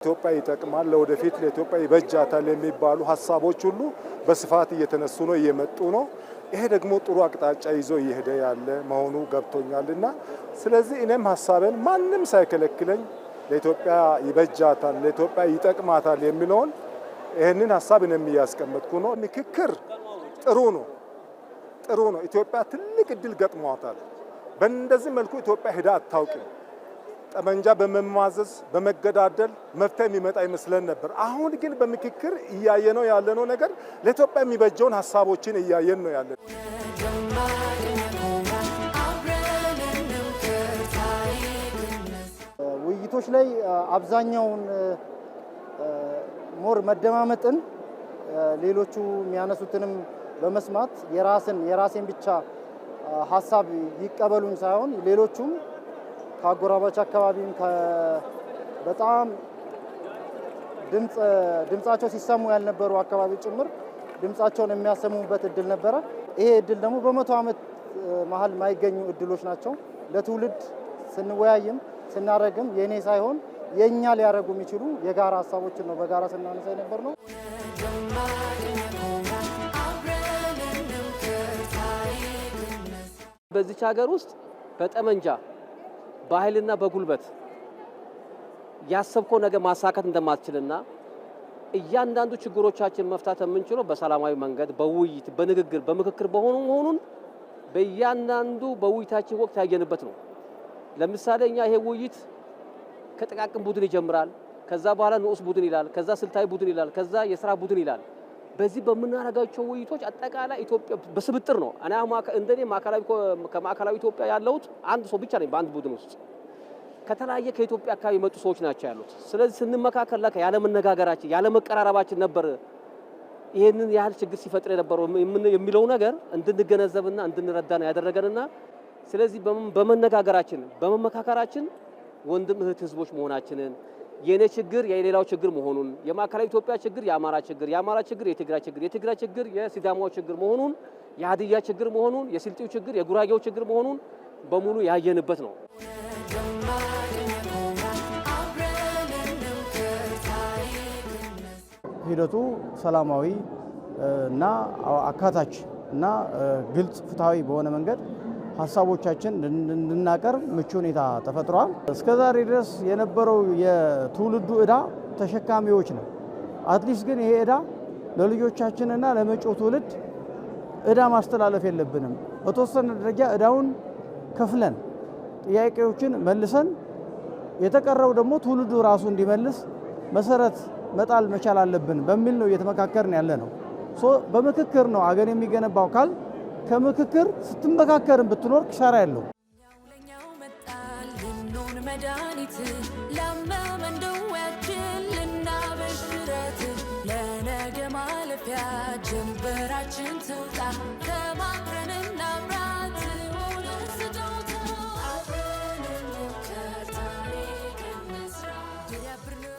ኢትዮጵያ ይጠቅማል ለወደፊት ለኢትዮጵያ ይበጃታል የሚባሉ ሐሳቦች ሁሉ በስፋት እየተነሱ ነው እየመጡ ነው። ይሄ ደግሞ ጥሩ አቅጣጫ ይዞ እየሄደ ያለ መሆኑ ገብቶኛልና ስለዚህ እኔም ሐሳቤን ማንም ሳይከለክለኝ ለኢትዮጵያ ይበጃታል ለኢትዮጵያ ይጠቅማታል የሚለውን ይሄንን ሐሳብ እኔም እያስቀመጥኩ ነው። ምክክር ጥሩ ነው። ኢትዮጵያ ትልቅ እድል ገጥሟታል። በእንደዚህ መልኩ ኢትዮጵያ ሄዳ አታውቅም። ጠመንጃ በመማዘዝ በመገዳደል መፍትሄ የሚመጣ ይመስለን ነበር። አሁን ግን በምክክር እያየነው ያለነው ነገር ለኢትዮጵያ የሚበጀውን ሐሳቦችን እያየን ነው ያለን። ውይይቶች ላይ አብዛኛውን ሞር መደማመጥን ሌሎቹ የሚያነሱትንም በመስማት የራሴን ብቻ ሐሳብ ይቀበሉን ሳይሆን ሌሎቹም ከአጎራባች አካባቢም በጣም ድምጻቸው ሲሰሙ ያልነበሩ አካባቢ ጭምር ድምጻቸውን የሚያሰሙበት እድል ነበረ። ይሄ እድል ደግሞ በ100 ዓመት መሃል ማይገኙ እድሎች ናቸው። ለትውልድ ስንወያይም ስናረግም የኔ ሳይሆን የኛ ሊያረጉ የሚችሉ የጋራ ሐሳቦችን ነው በጋራ ስናነሳ የነበር ነው። በዚች ሀገር ውስጥ በጠመንጃ በኃይልና በጉልበት ያሰብከው ነገር ማሳካት እንደማትችልና እያንዳንዱ ችግሮቻችን መፍታት የምንችለው በሰላማዊ መንገድ በውይይት በንግግር በምክክር መሆኑን በእያንዳንዱ በውይይታችን ወቅት ያየንበት ነው። ለምሳሌ እኛ ይሄ ውይይት ከጥቃቅን ቡድን ይጀምራል። ከዛ በኋላ ንዑስ ቡድን ይላል። ከዛ ስልታዊ ቡድን ይላል። ከዛ የሥራ ቡድን ይላል። በዚህ በመናረጋቸው ውይይቶች አጠቃላይ ኢትዮጵያ በስብጥር ነው። እኔ እንደኔ ከማዕከላዊ ኢትዮጵያ ያለሁት አንድ ሰው ብቻ ነኝ በአንድ ቡድን ውስጥ ከተለያየ ከኢትዮጵያ አካባቢ የመጡ ሰዎች ናቸው ያሉት። ስለዚህ ስንመካከል ላይ ያለ መነጋገራችን ያለ መቀራረባችን ነበር ይሄንን ያህል ችግር ሲፈጥር የነበረው የሚለው ነገር እንድንገነዘብና እንድንረዳ ነው ያደረገንና ስለዚህ በመነጋገራችን በመመካከራችን ወንድም እህት ህዝቦች መሆናችንን የኔ ችግር የሌላው ችግር መሆኑን የማዕከላዊ ኢትዮጵያ ችግር የአማራ ችግር የትግራይ ችግር የሲዳማው ችግር መሆኑን የሀዲያ ችግር መሆኑን የስልጤው ችግር የጉራጌው ችግር መሆኑን በሙሉ ያየንበት ነው። ሂደቱ ሰላማዊ እና አካታች እና ግልጽ ፍትሃዊ በሆነ መንገድ ሐሳቦቻችን እንድናቀርብ ምቹ ሁኔታ ተፈጥሯል። እስከዛሬ ድረስ የነበረው የትውልዱ ዕዳ ተሸካሚዎች ነው። አትሊስት ግን ይሄ ዕዳ ለልጆቻችንና ለመጪው ትውልድ ዕዳ ማስተላለፍ የለብንም። በተወሰነ ደረጃ ዕዳውን ከፍለን ጥያቄዎችን መልሰን የተቀረው ደግሞ ትውልዱ ራሱ እንዲመልስ መሰረት መጣል መቻል አለብን በሚል ነው እየተመካከርን ያለ ነው። በምክክር ነው አገር የሚገነባው ካል ከምክክር ስትመካከርን ብትኖር ኪሳራ ያለው መድኃኒት ለመመንደው ያችልና በሽረት ለነገ ማለፊያ ጀንበራችን ትውጣ